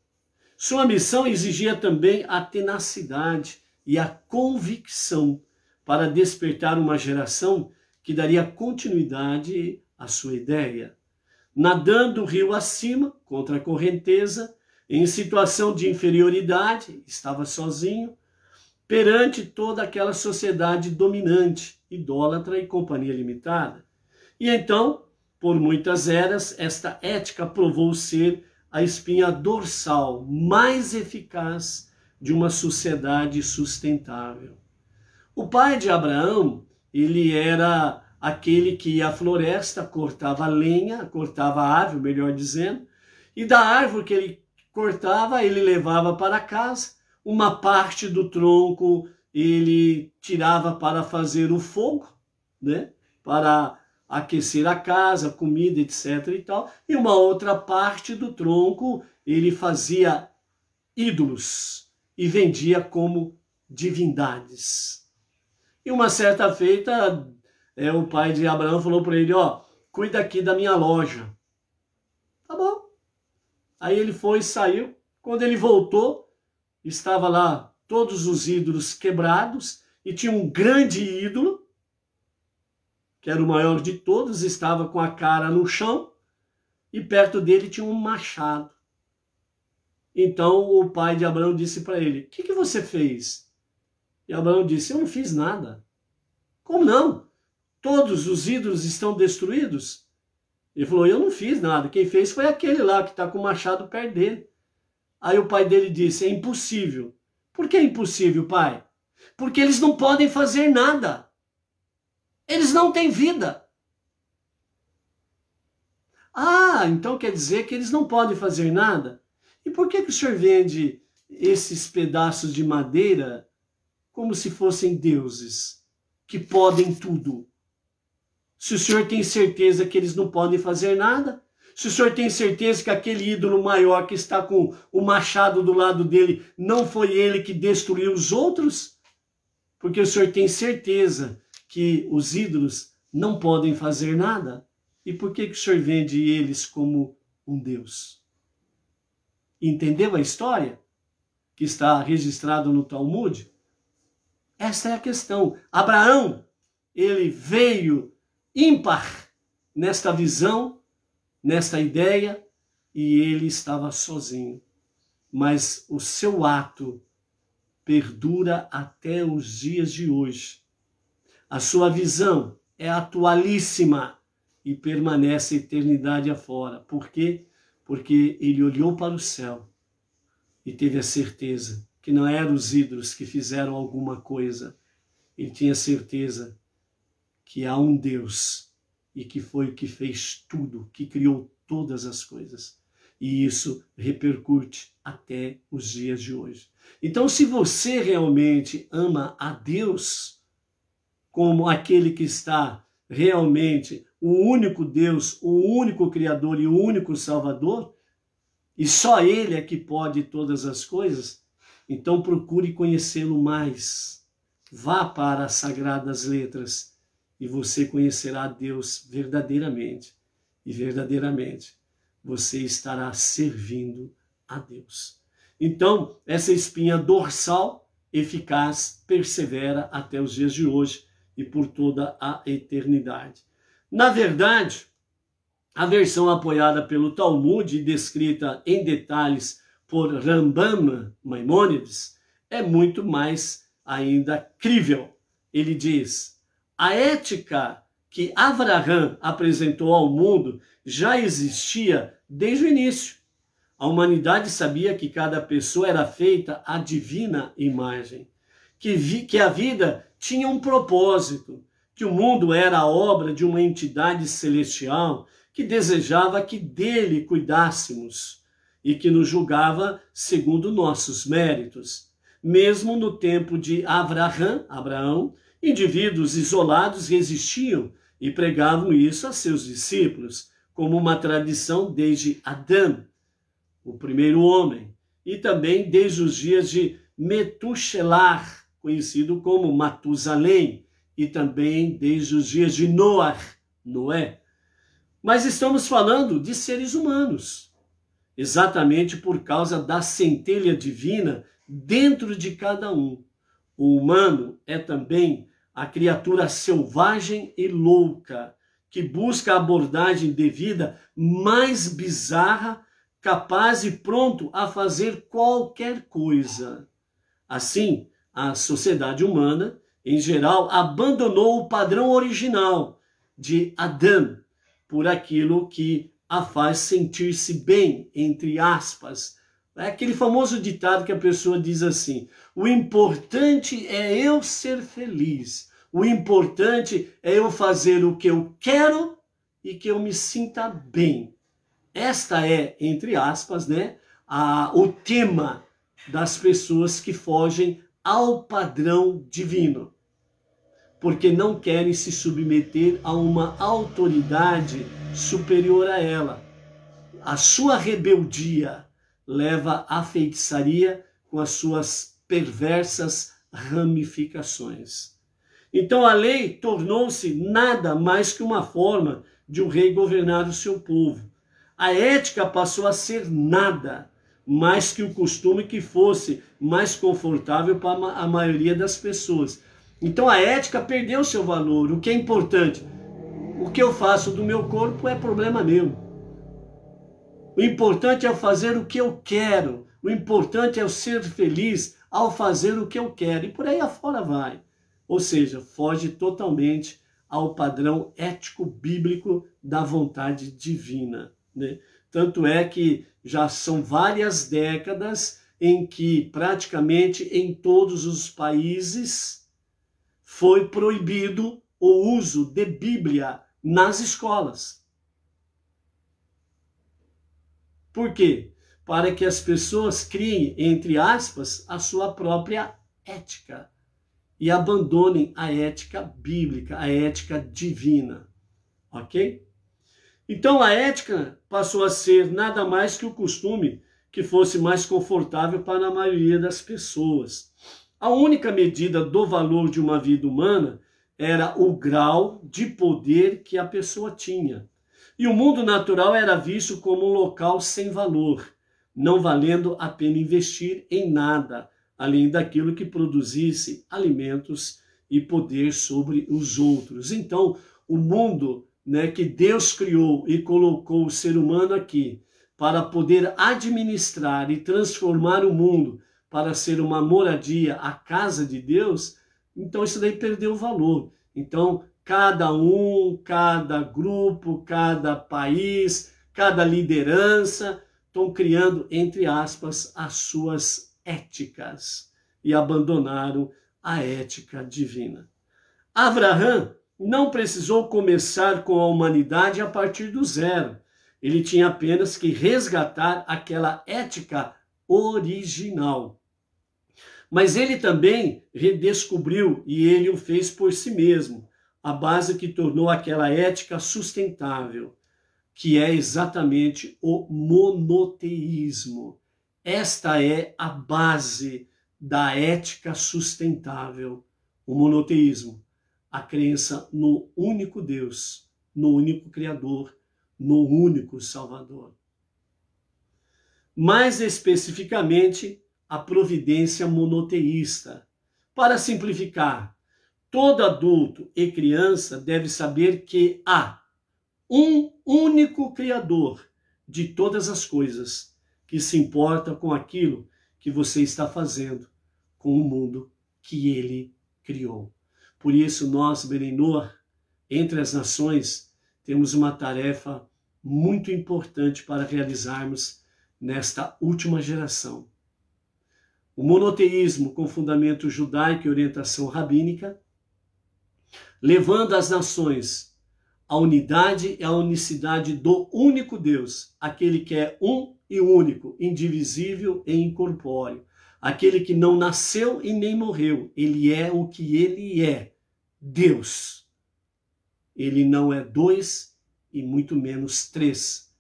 [SPEAKER 1] Sua missão exigia também a tenacidade e a convicção para despertar uma geração que daria continuidade à sua ideia. Nadando o rio acima, contra a correnteza, em situação de inferioridade, estava sozinho, perante toda aquela sociedade dominante, idólatra e companhia limitada. E então, por muitas eras, esta ética provou ser a espinha dorsal mais eficaz de uma sociedade sustentável. O pai de Abraão, ele era aquele que ia à floresta, cortava lenha, cortava árvore, melhor dizendo, e da árvore que ele cortava, ele levava para casa, uma parte do tronco ele tirava para fazer o fogo, né? Para aquecer a casa, comida, etc. e tal, e uma outra parte do tronco ele fazia ídolos e vendia como divindades. E uma certa feita, o pai de Abraão falou para ele, ó, cuida aqui da minha loja. Tá bom. Aí ele foi e saiu. Quando ele voltou, estava lá todos os ídolos quebrados e tinha um grande ídolo, que era o maior de todos, estava com a cara no chão e perto dele tinha um machado. Então o pai de Abraão disse para ele, o que você fez? E Abraão disse, eu não fiz nada. Como não? Todos os ídolos estão destruídos? Ele falou, eu não fiz nada, quem fez foi aquele lá que está com o machado perto dele. Aí o pai dele disse, é impossível. Por que é impossível, pai? Porque eles não podem fazer nada. Eles não têm vida. Ah, então quer dizer que eles não podem fazer nada? E por que o senhor vende esses pedaços de madeira como se fossem deuses, que podem tudo? Se o senhor tem certeza que eles não podem fazer nada, se o senhor tem certeza que aquele ídolo maior que está com o machado do lado dele, não foi ele que destruiu os outros, porque o senhor tem certeza que os ídolos não podem fazer nada, e por que o senhor vende eles como um Deus? Entendeu a história que está registrada no Talmud? Essa é a questão. Abraão, ele veio ímpar nesta visão, nesta ideia, e ele estava sozinho. Mas o seu ato perdura até os dias de hoje. A sua visão é atualíssima e permanece a eternidade afora. Por quê? Porque ele olhou para o céu e teve a certeza que não eram os ídolos que fizeram alguma coisa. Ele tinha certeza que há um Deus e que foi o que fez tudo, que criou todas as coisas. E isso repercute até os dias de hoje. Então, se você realmente ama a Deus como aquele que está realmente o único Deus, o único Criador e o único Salvador, e só Ele é que pode todas as coisas, então procure conhecê-lo mais. Vá para as Sagradas Letras e você conhecerá Deus verdadeiramente. E verdadeiramente você estará servindo a Deus. Então, essa espinha dorsal, eficaz, persevera até os dias de hoje e por toda a eternidade. Na verdade, a versão apoiada pelo Talmud e descrita em detalhes por Rambam Maimônides é muito mais ainda crível. Ele diz: a ética que Avraham apresentou ao mundo já existia desde o início. A humanidade sabia que cada pessoa era feita à divina imagem, que a vida tinha um propósito, que o mundo era a obra de uma entidade celestial que desejava que dele cuidássemos e que nos julgava segundo nossos méritos. Mesmo no tempo de Abraão, indivíduos isolados resistiam e pregavam isso a seus discípulos, como uma tradição desde Adão, o primeiro homem, e também desde os dias de Metushelah, conhecido como Matusalém, e também desde os dias de Noé. Mas estamos falando de seres humanos, exatamente por causa da centelha divina dentro de cada um. O humano é também a criatura selvagem e louca, que busca a abordagem devida mais bizarra, capaz e pronto a fazer qualquer coisa. Assim, a sociedade humana, em geral, abandonou o padrão original de Adão por aquilo que a faz sentir-se bem, entre aspas. É aquele famoso ditado que a pessoa diz assim: o importante é eu ser feliz, o importante é eu fazer o que eu quero e que eu me sinta bem. Esta é, entre aspas, né, o tema das pessoas que fogem ao padrão divino, porque não querem se submeter a uma autoridade superior a ela. A sua rebeldia leva à feitiçaria com as suas perversas ramificações. Então a lei tornou-se nada mais que uma forma de um rei governar o seu povo. A ética passou a ser nada mais que o costume que fosse mais confortável para a maioria das pessoas. Então a ética perdeu seu valor. O que é importante? O que eu faço do meu corpo é problema meu. O importante é fazer o que eu quero. O importante é eu ser feliz ao fazer o que eu quero. E por aí afora vai. Ou seja, foge totalmente ao padrão ético bíblico da vontade divina, né? Tanto é que já são várias décadas em que praticamente em todos os países foi proibido o uso de Bíblia nas escolas. Por quê? Para que as pessoas criem, entre aspas, a sua própria ética e abandonem a ética bíblica, a ética divina. Ok? Então a ética passou a ser nada mais que o costume que fosse mais confortável para a maioria das pessoas. A única medida do valor de uma vida humana era o grau de poder que a pessoa tinha. E o mundo natural era visto como um local sem valor, não valendo a pena investir em nada, além daquilo que produzisse alimentos e poder sobre os outros. Então, o mundo, né, que Deus criou e colocou o ser humano aqui para poder administrar e transformar o mundo para ser uma moradia, a casa de Deus, então isso daí perdeu o valor. Então, cada grupo, cada país, cada liderança estão criando, entre aspas, as suas éticas e abandonaram a ética divina. Abraão não precisou começar com a humanidade a partir do zero. Ele tinha apenas que resgatar aquela ética original. Mas ele também redescobriu, e ele o fez por si mesmo, a base que tornou aquela ética sustentável, que é exatamente o monoteísmo. Esta é a base da ética sustentável, o monoteísmo, a crença no único Deus, no único Criador, no único Salvador. Mais especificamente, a providência monoteísta. Para simplificar, todo adulto e criança deve saber que há um único Criador de todas as coisas, que se importa com aquilo que você está fazendo com o mundo que ele criou. Por isso nós, Berenor, entre as nações, temos uma tarefa muito importante para realizarmos nesta última geração. O monoteísmo com fundamento judaico e orientação rabínica, levando as nações à unidade e à unicidade do único Deus, aquele que é um e único, indivisível e incorpóreo, aquele que não nasceu e nem morreu, ele é o que ele é, Deus. Ele não é dois e muito menos três,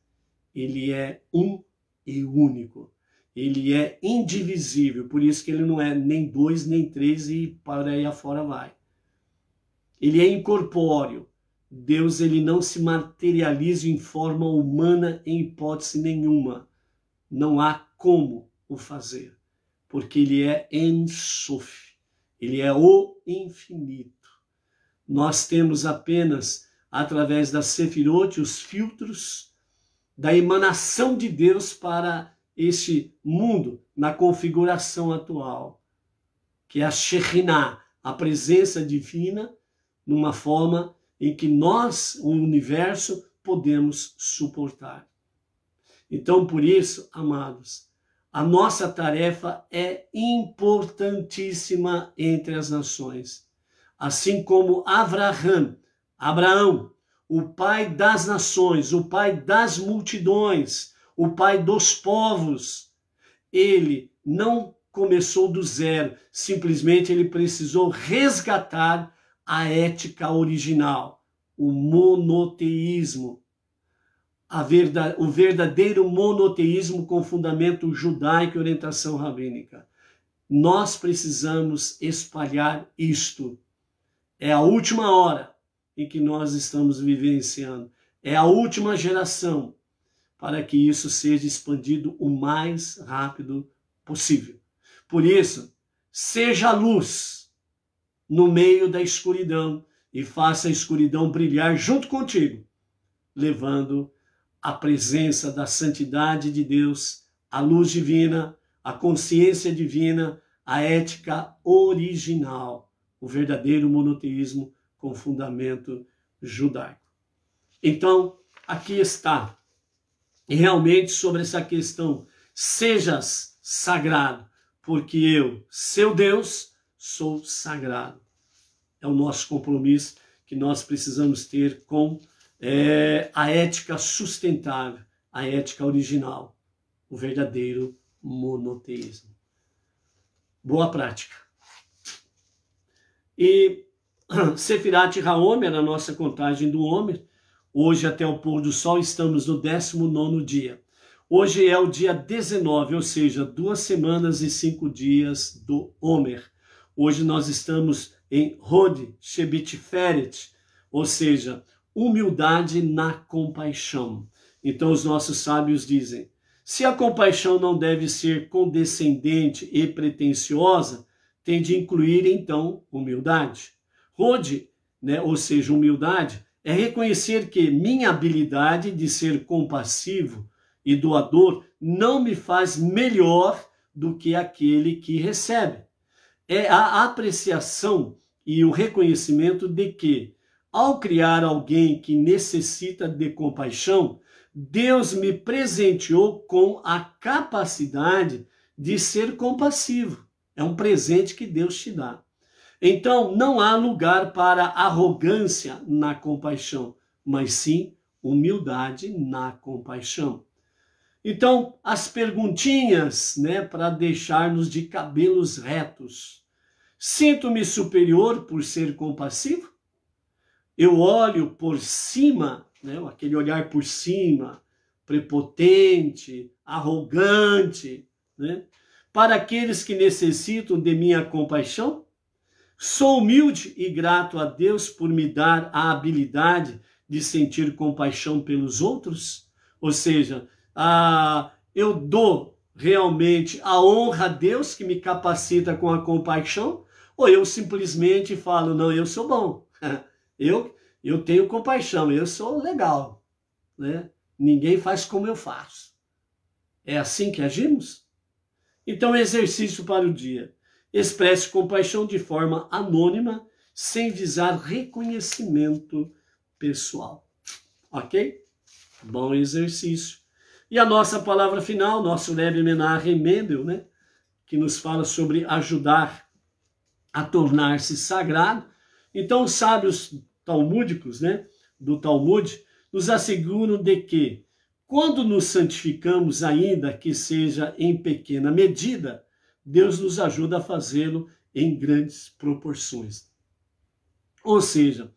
[SPEAKER 1] ele é um e único. Ele é indivisível, por isso que ele não é nem dois, nem três e para aí afora vai. Ele é incorpóreo. Deus ele não se materializa em forma humana em hipótese nenhuma. Não há como o fazer, porque ele é En Sof. Ele é o infinito. Nós temos apenas, através da Sefirot, os filtros da emanação de Deus para este mundo na configuração atual, que é a Shekhinah, a presença divina, numa forma em que nós, o universo, podemos suportar. Então, por isso, amados, a nossa tarefa é importantíssima entre as nações. Assim como Abraão, o pai das nações, o pai das multidões, o pai dos povos, ele não começou do zero, simplesmente ele precisou resgatar a ética original, o monoteísmo, o verdadeiro monoteísmo com fundamento judaico e orientação rabínica. Nós precisamos espalhar isto. É a última hora em que nós estamos vivenciando, é a última geração, para que isso seja expandido o mais rápido possível. Por isso, seja a luz no meio da escuridão e faça a escuridão brilhar junto contigo, levando a presença da santidade de Deus, a luz divina, a consciência divina, a ética original, o verdadeiro monoteísmo com fundamento judaico. Então, aqui está. E realmente sobre essa questão, sejas sagrado, porque eu, seu Deus, sou sagrado. É o nosso compromisso que nós precisamos ter com a ética sustentável, a ética original, o verdadeiro monoteísmo. Boa prática. E Sefirat Haomer, a nossa contagem do Homer, hoje até o pôr do sol estamos no 19º dia. Hoje é o dia 19, ou seja, 2 semanas e 5 dias do Homer. Hoje nós estamos em Hod Shebitiferet, ou seja, humildade na compaixão. Então os nossos sábios dizem, se a compaixão não deve ser condescendente e pretensiosa, tem de incluir então humildade. Hod, ou seja, humildade, é reconhecer que minha habilidade de ser compassivo e doador não me faz melhor do que aquele que recebe. É a apreciação e o reconhecimento de que, ao criar alguém que necessita de compaixão, Deus me presenteou com a capacidade de ser compassivo. É um presente que Deus te dá. Então, não há lugar para arrogância na compaixão, mas sim humildade na compaixão. Então, as perguntinhas, para deixar-nos de cabelos retos. Sinto-me superior por ser compassivo? Eu olho por cima, aquele olhar por cima, prepotente, arrogante, para aqueles que necessitam de minha compaixão? Sou humilde e grato a Deus por me dar a habilidade de sentir compaixão pelos outros? Ou seja, eu dou realmente a honra a Deus que me capacita com a compaixão? Ou eu simplesmente falo, não, eu sou bom, eu tenho compaixão, eu sou legal, Ninguém faz como eu faço. É assim que agimos? Então, exercício para o dia. Expresse compaixão de forma anônima, sem visar reconhecimento pessoal. Ok? Bom exercício. E a nossa palavra final, nosso Rebbe Menachem Mendel, que nos fala sobre ajudar a tornar-se sagrado. Então, os sábios talmúdicos, do Talmud, nos asseguram de que, quando nos santificamos, ainda que seja em pequena medida, Deus nos ajuda a fazê-lo em grandes proporções. Ou seja,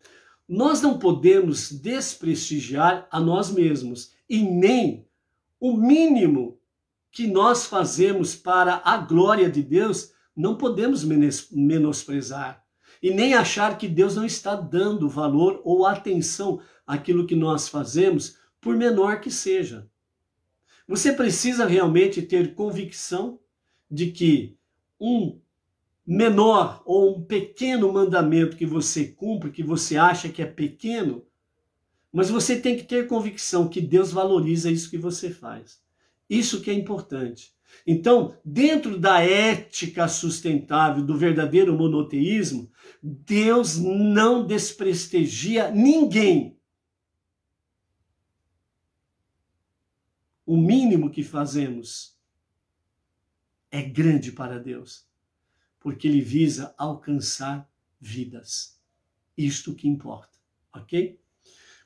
[SPEAKER 1] nós não podemos desprestigiar a nós mesmos e nem o mínimo que nós fazemos para a glória de Deus, não podemos menosprezar e nem achar que Deus não está dando valor ou atenção àquilo que nós fazemos, por menor que seja. Você precisa realmente ter convicção de que um menor ou um pequeno mandamento que você cumpre, que você acha que é pequeno, mas você tem que ter convicção que Deus valoriza isso que você faz. Isso que é importante. Então, dentro da ética sustentável do verdadeiro monoteísmo, Deus não desprestigia ninguém. O mínimo que fazemos é grande para Deus, porque Ele visa alcançar vidas. Isto que importa, ok?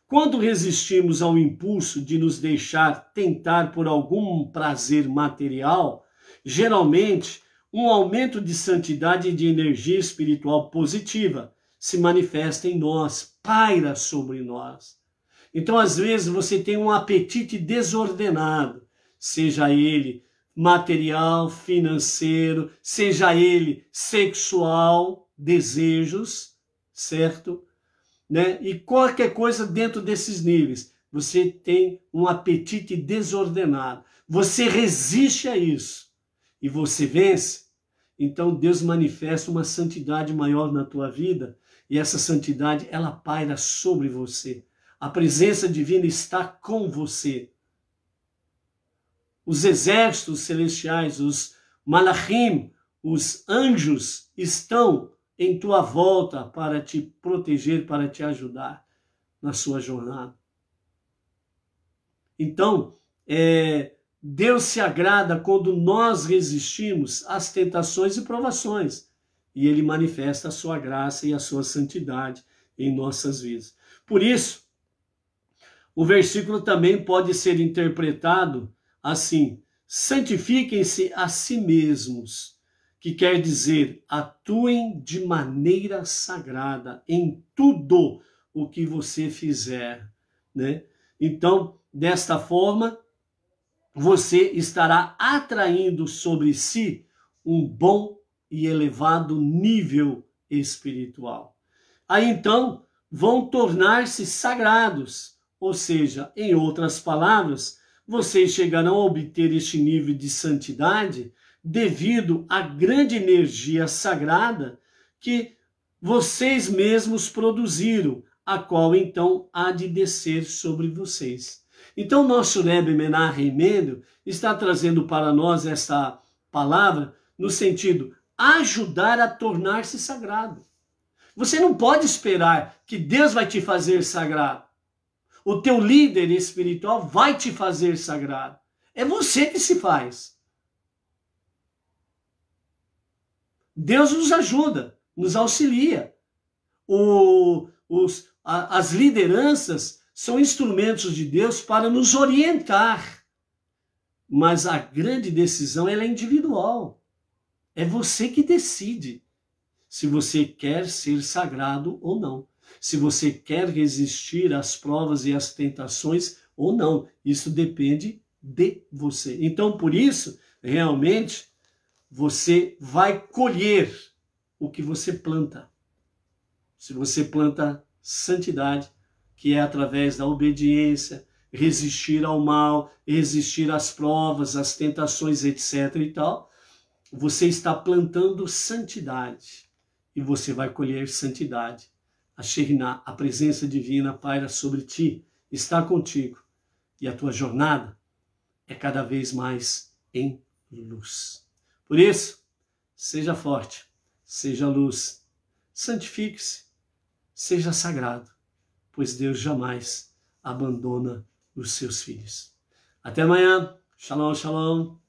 [SPEAKER 1] Quando resistimos ao impulso de nos deixar tentar por algum prazer material, geralmente um aumento de santidade e de energia espiritual positiva se manifesta em nós, paira sobre nós. Então, às vezes, você tem um apetite desordenado, seja ele material, financeiro, seja ele sexual, desejos, certo? E qualquer coisa dentro desses níveis, você tem um apetite desordenado. Você resiste a isso e você vence. Então Deus manifesta uma santidade maior na tua vida e essa santidade, ela paira sobre você. A presença divina está com você. Os exércitos celestiais, os malachim, os anjos estão em tua volta para te proteger, para te ajudar na sua jornada. Então, Deus se agrada quando nós resistimos às tentações e provações. E Ele manifesta a sua graça e a sua santidade em nossas vidas. Por isso, o versículo também pode ser interpretado assim: santifiquem-se a si mesmos, que quer dizer, atuem de maneira sagrada em tudo o que você fizer, Então, desta forma, você estará atraindo sobre si um bom e elevado nível espiritual. Aí, então, vão tornar-se sagrados, ou seja, em outras palavras, vocês chegarão a obter este nível de santidade devido à grande energia sagrada que vocês mesmos produziram, a qual então há de descer sobre vocês. Então nosso Rebbe Menachem Mendel está trazendo para nós esta palavra no sentido ajudar a tornar-se sagrado. Você não pode esperar que Deus vai te fazer sagrado. O teu líder espiritual vai te fazer sagrado. É você que se faz. Deus nos ajuda, nos auxilia. As lideranças são instrumentos de Deus para nos orientar. Mas a grande decisão ela é individual. É você que decide se você quer ser sagrado ou não. Se você quer resistir às provas e às tentações ou não. Isso depende de você. Então, por isso, realmente, você vai colher o que você planta. Se você planta santidade, que é através da obediência, resistir ao mal, resistir às provas, às tentações, etc. e tal, você está plantando santidade e você vai colher santidade. A Shekhinah, a presença divina, paira sobre ti, está contigo e a tua jornada é cada vez mais em luz. Por isso, seja forte, seja luz, santifique-se, seja sagrado, pois Deus jamais abandona os seus filhos. Até amanhã. Shalom, shalom.